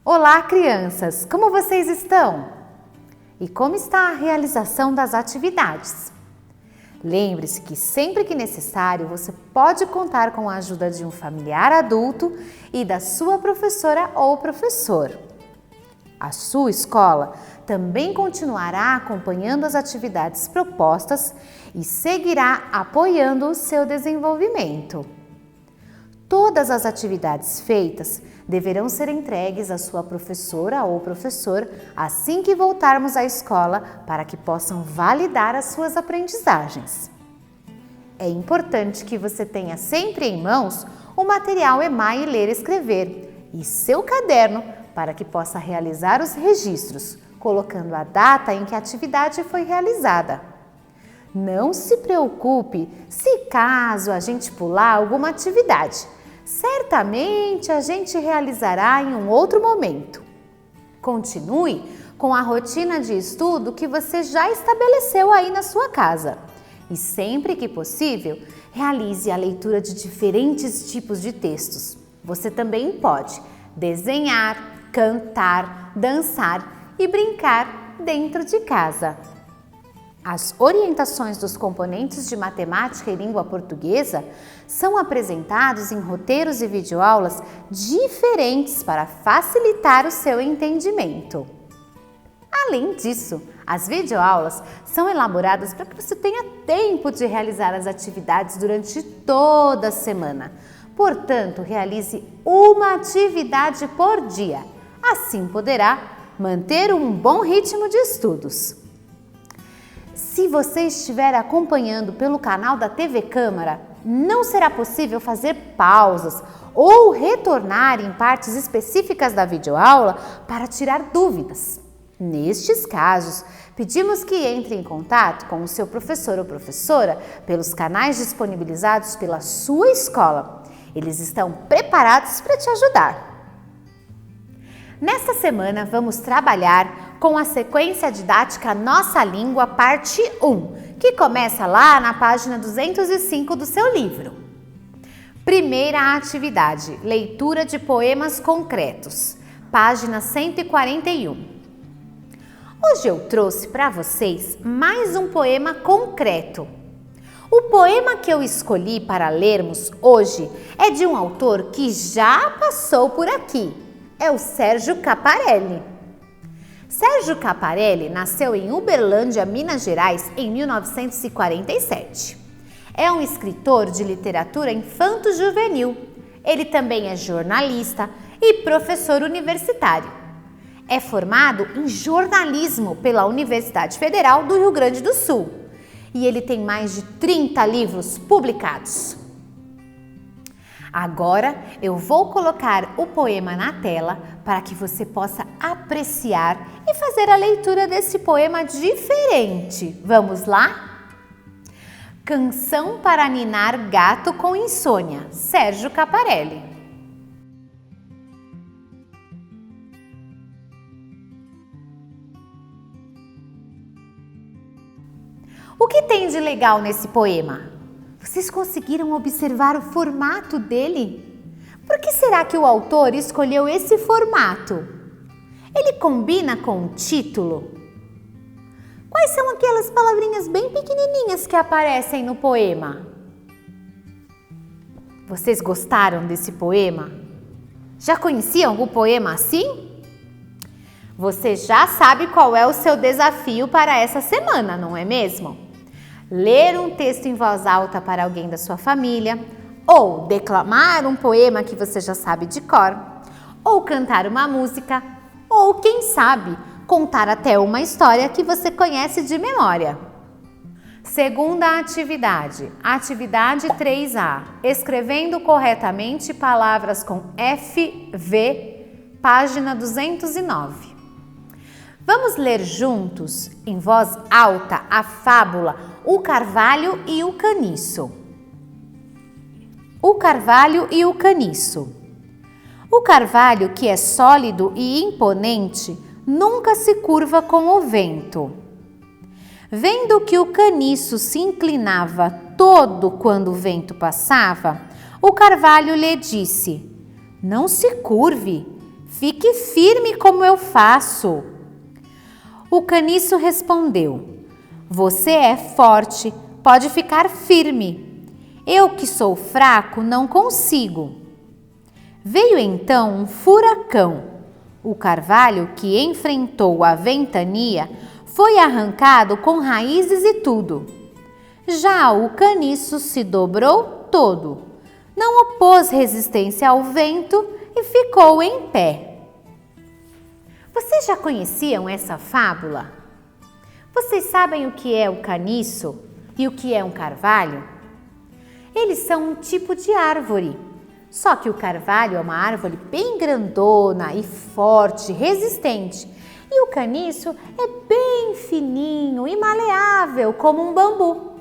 Olá, crianças! Como vocês estão? E como está a realização das atividades? Lembre-se que sempre que necessário, você pode contar com a ajuda de um familiar adulto e da sua professora ou professor. A sua escola também continuará acompanhando as atividades propostas e seguirá apoiando o seu desenvolvimento. Todas as atividades feitas deverão ser entregues à sua professora ou professor assim que voltarmos à escola para que possam validar as suas aprendizagens. É importante que você tenha sempre em mãos o material EMAI Ler e Escrever e seu caderno para que possa realizar os registros, colocando a data em que a atividade foi realizada. Não se preocupe se caso a gente pular alguma atividade. Certamente a gente realizará em um outro momento. Continue com a rotina de estudo que você já estabeleceu aí na sua casa. E sempre que possível, realize a leitura de diferentes tipos de textos. Você também pode desenhar, cantar, dançar e brincar dentro de casa. As orientações dos componentes de matemática e língua portuguesa são apresentados em roteiros e videoaulas diferentes para facilitar o seu entendimento. Além disso, as videoaulas são elaboradas para que você tenha tempo de realizar as atividades durante toda a semana. Portanto, realize uma atividade por dia. Assim poderá manter um bom ritmo de estudos. Se você estiver acompanhando pelo canal da TV Câmara, não será possível fazer pausas ou retornar em partes específicas da videoaula para tirar dúvidas. Nestes casos, pedimos que entre em contato com o seu professor ou professora pelos canais disponibilizados pela sua escola. Eles estão preparados para te ajudar. Nesta semana, vamos trabalhar com a sequência didática Nossa Língua, parte 1, que começa lá na página 205 do seu livro. Primeira atividade, leitura de poemas concretos, página 141. Hoje eu trouxe para vocês mais um poema concreto. O poema que eu escolhi para lermos hoje é de um autor que já passou por aqui. É o Sérgio Caparelli. Sérgio Caparelli nasceu em Uberlândia, Minas Gerais, em 1947. É um escritor de literatura infanto-juvenil. Ele também é jornalista e professor universitário. É formado em jornalismo pela Universidade Federal do Rio Grande do Sul. E ele tem mais de 30 livros publicados. Agora eu vou colocar o poema na tela para que você possa apreciar e fazer a leitura desse poema diferente. Vamos lá? Canção para ninar gato com insônia, Sérgio Caparelli. O que tem de legal nesse poema? Vocês conseguiram observar o formato dele? Por que será que o autor escolheu esse formato? Ele combina com o título? Quais são aquelas palavrinhas bem pequenininhas que aparecem no poema? Vocês gostaram desse poema? Já conheciam algum poema assim? Você já sabe qual é o seu desafio para essa semana, não é mesmo? Ler um texto em voz alta para alguém da sua família, ou declamar um poema que você já sabe de cor, ou cantar uma música, ou quem sabe, contar até uma história que você conhece de memória. Segunda atividade, atividade 3A, escrevendo corretamente palavras com FV, página 209. Vamos ler juntos, em voz alta, a fábula O Carvalho e o Caniço. O Carvalho e o Caniço. O carvalho, que é sólido e imponente, nunca se curva com o vento. Vendo que o caniço se inclinava todo quando o vento passava, o carvalho lhe disse: "Não se curve, Fique firme como eu faço. O caniço respondeu: Você é forte, pode ficar firme. Eu que sou fraco não consigo. Veio então um furacão. O carvalho que enfrentou a ventania foi arrancado com raízes e tudo. Já o caniço se dobrou todo. Não opôs resistência ao vento e ficou em pé. Vocês já conheciam essa fábula? Vocês sabem o que é o caniço e o que é um carvalho? Eles são um tipo de árvore, só que o carvalho é uma árvore bem grandona e forte, resistente, e o caniço é bem fininho e maleável como um bambu.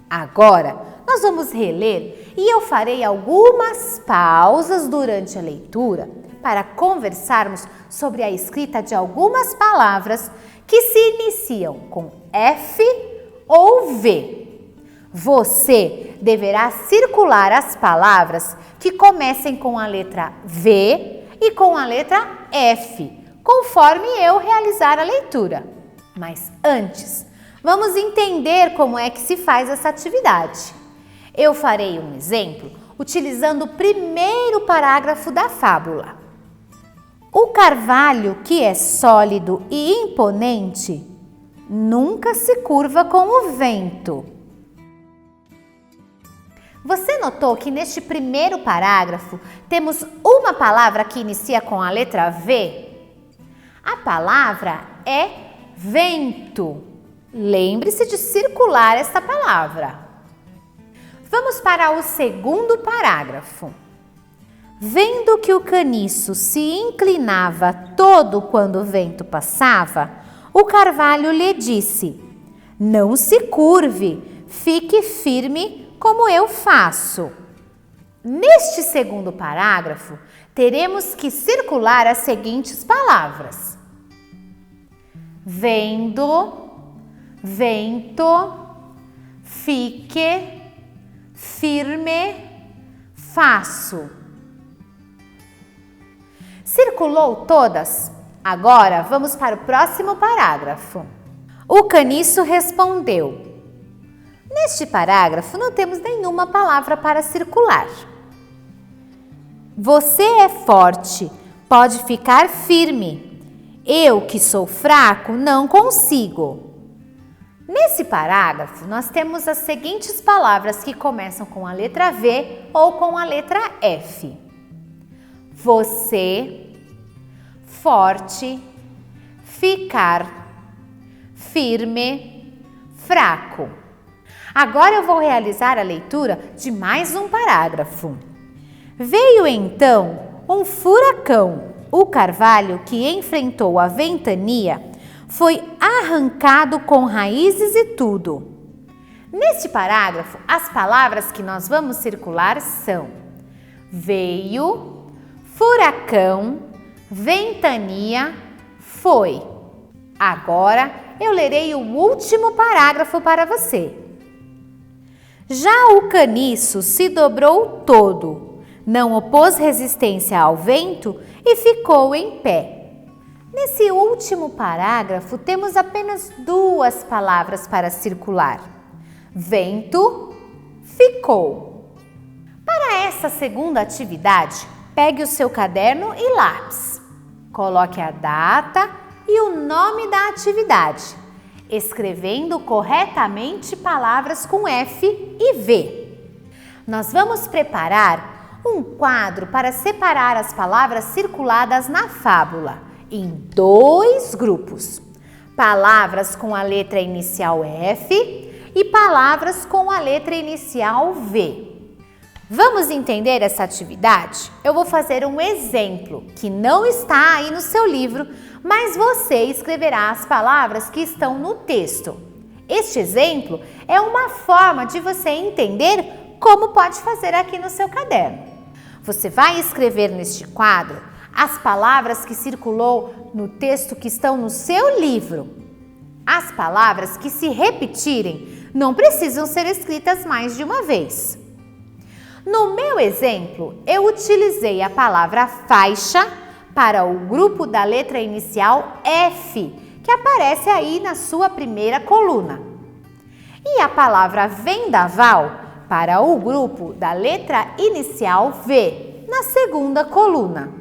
Agora, nós vamos reler e eu farei algumas pausas durante a leitura para conversarmos sobre a escrita de algumas palavras que se iniciam com F ou V. Você deverá circular as palavras que comecem com a letra V e com a letra F, conforme eu realizar a leitura. Mas antes, vamos entender como é que se faz essa atividade. Eu farei um exemplo utilizando o primeiro parágrafo da fábula. O carvalho, que é sólido e imponente, nunca se curva com o vento. Você notou que neste primeiro parágrafo temos uma palavra que inicia com a letra V? A palavra é vento. Lembre-se de circular esta palavra. Vamos para o segundo parágrafo. Vendo que o caniço se inclinava todo quando o vento passava, o carvalho lhe disse: Não se curve, fique firme como eu faço. Neste segundo parágrafo, teremos que circular as seguintes palavras: vendo, vento, fique, firme, faço. Circulou todas? Agora vamos para o próximo parágrafo. O caniço respondeu. Neste parágrafo não temos nenhuma palavra para circular. Você é forte, pode ficar firme. Eu que sou fraco não consigo. Nesse parágrafo nós temos as seguintes palavras que começam com a letra V ou com a letra F. Você, forte, ficar, firme, fraco. Agora eu vou realizar a leitura de mais um parágrafo. Veio então um furacão. O carvalho que enfrentou a ventania foi arrancado com raízes e tudo. Neste parágrafo, as palavras que nós vamos circular são veio, furacão, ventania, foi. Agora eu lerei o último parágrafo para você. Já o caniço se dobrou todo, não opôs resistência ao vento e ficou em pé. Nesse último parágrafo temos apenas duas palavras para circular. Vento, ficou. Para essa segunda atividade, pegue o seu caderno e lápis. Coloque a data e o nome da atividade, escrevendo corretamente palavras com F e V. Nós vamos preparar um quadro para separar as palavras circuladas na fábula em dois grupos. Palavras com a letra inicial F e palavras com a letra inicial V. Vamos entender essa atividade? Eu vou fazer um exemplo que não está aí no seu livro, mas você escreverá as palavras que estão no texto. Este exemplo é uma forma de você entender como pode fazer aqui no seu caderno. Você vai escrever neste quadro as palavras que circulou no texto que estão no seu livro. As palavras que se repetirem não precisam ser escritas mais de uma vez. No meu exemplo, eu utilizei a palavra faixa para o grupo da letra inicial F, que aparece aí na sua primeira coluna. E a palavra vendaval para o grupo da letra inicial V, na segunda coluna.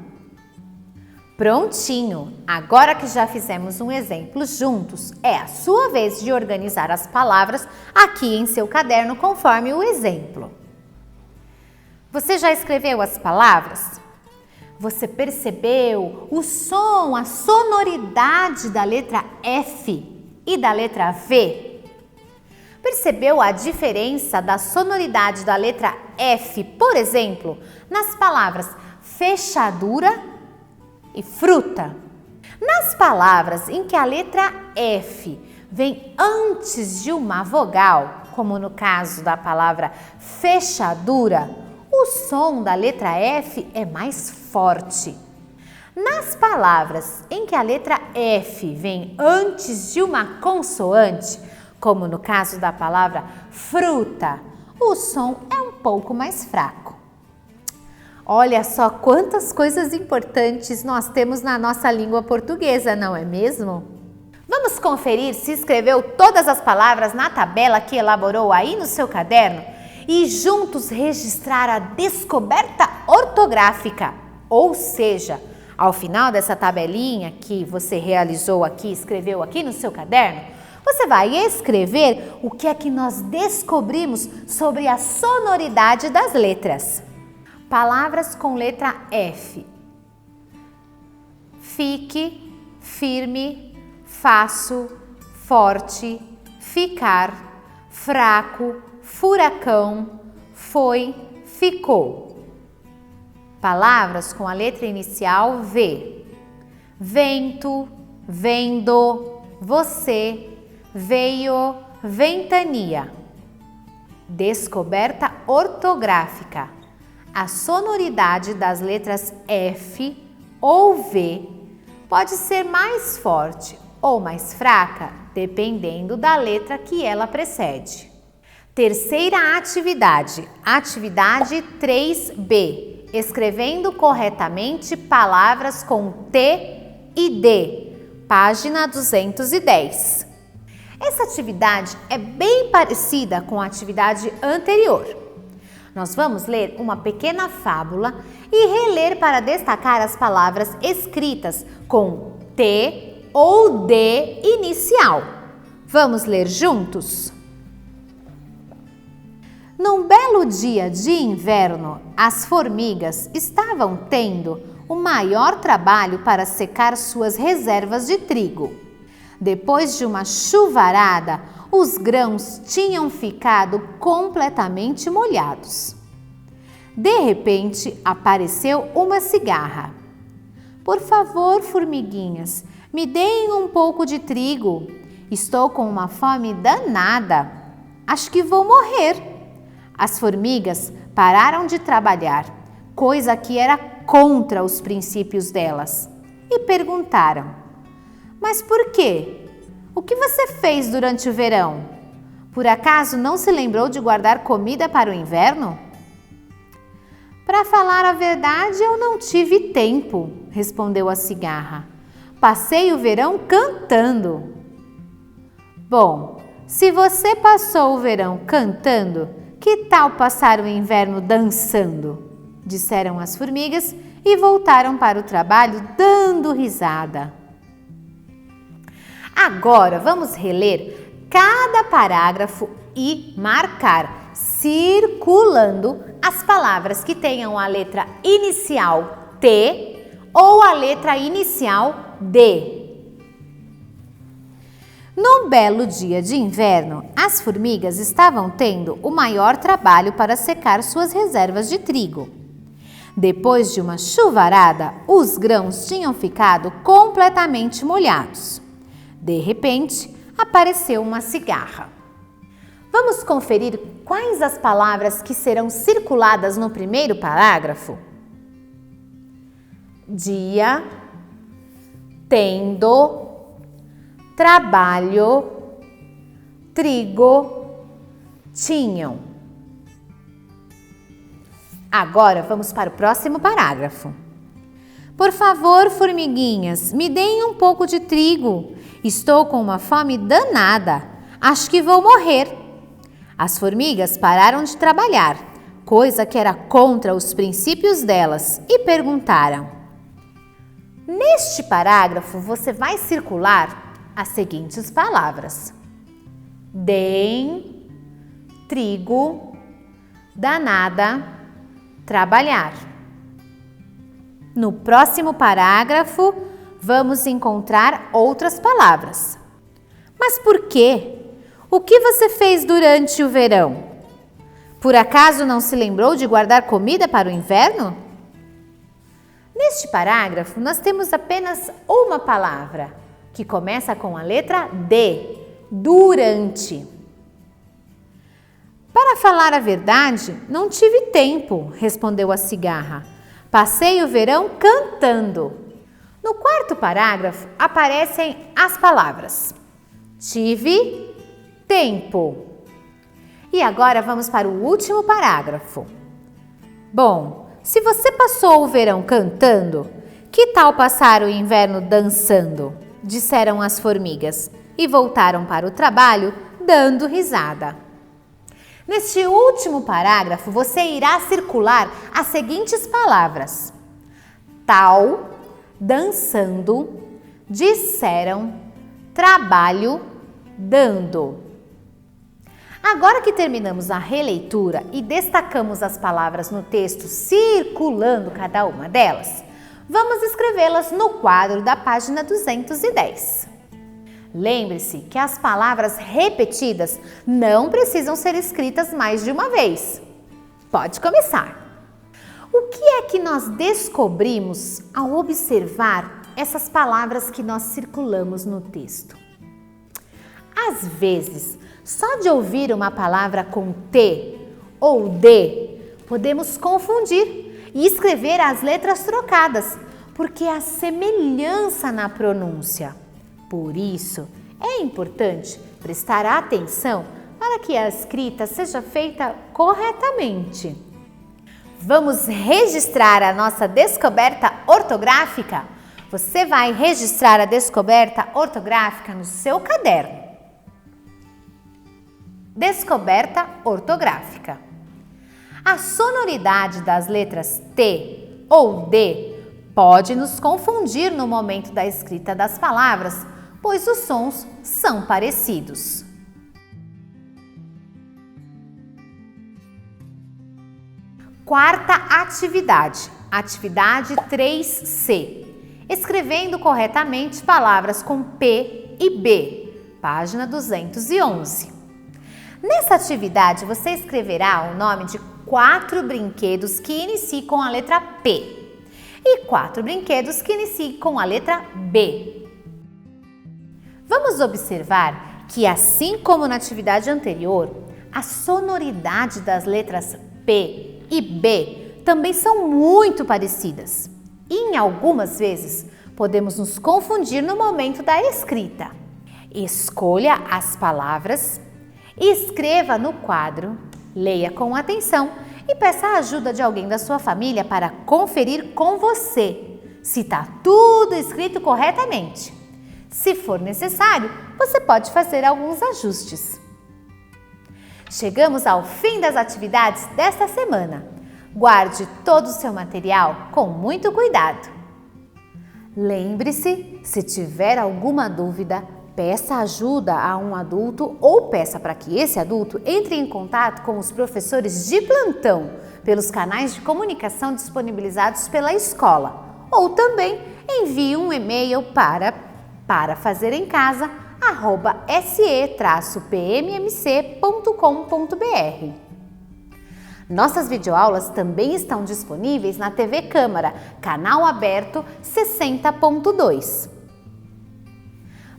Prontinho! Agora que já fizemos um exemplo juntos, é a sua vez de organizar as palavras aqui em seu caderno conforme o exemplo. Você já escreveu as palavras? Você percebeu o som, a sonoridade da letra F e da letra V? Percebeu a diferença da sonoridade da letra F, por exemplo, nas palavras fechadura e fruta? Nas palavras em que a letra F vem antes de uma vogal, como no caso da palavra fechadura, o som da letra F é mais forte. Nas palavras em que a letra F vem antes de uma consoante, como no caso da palavra fruta, o som é um pouco mais fraco. Olha só quantas coisas importantes nós temos na nossa língua portuguesa, não é mesmo? Vamos conferir se escreveu todas as palavras na tabela que elaborou aí no seu caderno e juntos registrar a descoberta ortográfica, ou seja, ao final dessa tabelinha que você realizou aqui, escreveu aqui no seu caderno, você vai escrever o que é que nós descobrimos sobre a sonoridade das letras. Palavras com letra F: fique, firme, faço, forte, ficar, fraco, furacão, foi, ficou. Palavras com a letra inicial V: vento, vendo, você, veio, ventania. Descoberta ortográfica: a sonoridade das letras F ou V pode ser mais forte ou mais fraca, dependendo da letra que ela precede. Terceira atividade, atividade 3B, escrevendo corretamente palavras com T e D, página 210. Essa atividade é bem parecida com a atividade anterior. Nós vamos ler uma pequena fábula e reler para destacar as palavras escritas com T ou D inicial. Vamos ler juntos? Num belo dia de inverno, as formigas estavam tendo o maior trabalho para secar suas reservas de trigo. Depois de uma chuvarada, os grãos tinham ficado completamente molhados. De repente, apareceu uma cigarra. Por favor, formiguinhas, me deem um pouco de trigo. Estou com uma fome danada. Acho que vou morrer. As formigas pararam de trabalhar, coisa que era contra os princípios delas, e perguntaram: mas por quê? O que você fez durante o verão? Por acaso não se lembrou de guardar comida para o inverno? Para falar a verdade, eu não tive tempo, respondeu a cigarra. Passei o verão cantando. Bom, se você passou o verão cantando, que tal passar o inverno dançando? Disseram as formigas e voltaram para o trabalho dando risada. Agora vamos reler cada parágrafo e marcar, circulando, as palavras que tenham a letra inicial T ou a letra inicial D. Num belo dia de inverno, as formigas estavam tendo o maior trabalho para secar suas reservas de trigo. Depois de uma chuvarada, os grãos tinham ficado completamente molhados. De repente, apareceu uma cigarra. Vamos conferir quais as palavras que serão circuladas no primeiro parágrafo? Dia, tendo, trabalho, trigo, tinham. Agora vamos para o próximo parágrafo. Por favor, formiguinhas, me deem um pouco de trigo. Estou com uma fome danada. Acho que vou morrer. As formigas pararam de trabalhar, coisa que era contra os princípios delas, e perguntaram: neste parágrafo você vai circular as seguintes palavras: deem, trigo, danada, trabalhar. No próximo parágrafo, vamos encontrar outras palavras. Mas por quê? O que você fez durante o verão? Por acaso não se lembrou de guardar comida para o inverno? Neste parágrafo, nós temos apenas uma palavra, que começa com a letra D, durante. Para falar a verdade, não tive tempo, respondeu a cigarra. Passei o verão cantando. No quarto parágrafo aparecem as palavras tive tempo. E agora vamos para o último parágrafo. Bom, se você passou o verão cantando, que tal passar o inverno dançando? Disseram as formigas e voltaram para o trabalho dando risada. Neste último parágrafo, você irá circular as seguintes palavras: tal, dançando, disseram, trabalho, dando. Agora que terminamos a releitura e destacamos as palavras no texto circulando cada uma delas, vamos escrevê-las no quadro da página 210. Lembre-se que as palavras repetidas não precisam ser escritas mais de uma vez. Pode começar. O que é que nós descobrimos ao observar essas palavras que nós circulamos no texto? Às vezes, só de ouvir uma palavra com T ou D, podemos confundir e escrever as letras trocadas, porque há semelhança na pronúncia. Por isso, é importante prestar atenção para que a escrita seja feita corretamente. Vamos registrar a nossa descoberta ortográfica? Você vai registrar a descoberta ortográfica no seu caderno. Descoberta ortográfica. A sonoridade das letras T ou D pode nos confundir no momento da escrita das palavras, pois os sons são parecidos. Quarta atividade, atividade 3C. Escrevendo corretamente palavras com P e B, página 211. Nessa atividade, você escreverá o nome de 4 brinquedos que iniciem com a letra P e 4 brinquedos que iniciem com a letra B. Vamos observar que, assim como na atividade anterior, a sonoridade das letras P e B também são muito parecidas. E, em algumas vezes, podemos nos confundir no momento da escrita. Escolha as palavras, escreva no quadro, leia com atenção e peça a ajuda de alguém da sua família para conferir com você se está tudo escrito corretamente. Se for necessário, você pode fazer alguns ajustes. Chegamos ao fim das atividades desta semana. Guarde todo o seu material com muito cuidado. Lembre-se, se tiver alguma dúvida, peça ajuda a um adulto ou peça para que esse adulto entre em contato com os professores de plantão pelos canais de comunicação disponibilizados pela escola, ou também envie um e-mail para fazerencasa@se-pmmc.com.br. Nossas videoaulas também estão disponíveis na TV Câmara, canal aberto 60.2.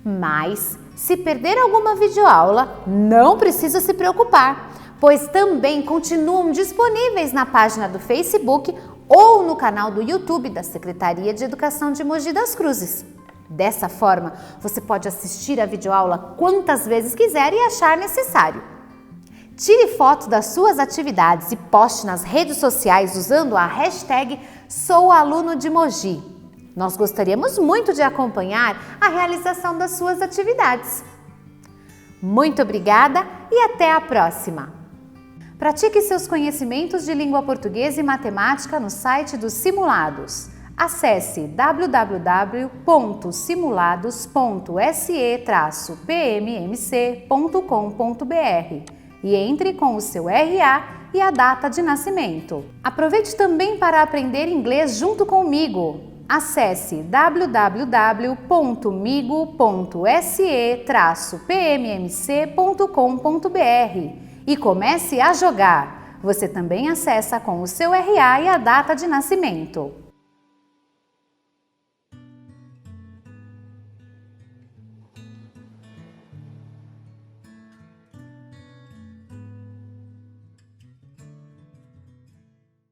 Mas, se perder alguma videoaula, não precisa se preocupar, pois também continuam disponíveis na página do Facebook ou no canal do YouTube da Secretaria de Educação de Mogi das Cruzes. Dessa forma, você pode assistir a videoaula quantas vezes quiser e achar necessário. Tire foto das suas atividades e poste nas redes sociais usando a hashtag SouAlunoDeMogi. Nós gostaríamos muito de acompanhar a realização das suas atividades. Muito obrigada e até a próxima! Pratique seus conhecimentos de língua portuguesa e matemática no site dos Simulados. Acesse www.simulados.se-pmmc.com.br e entre com o seu RA e a data de nascimento. Aproveite também para aprender inglês junto comigo. Acesse www.migo.se-pmmc.com.br e comece a jogar. Você também acessa com o seu RA e a data de nascimento.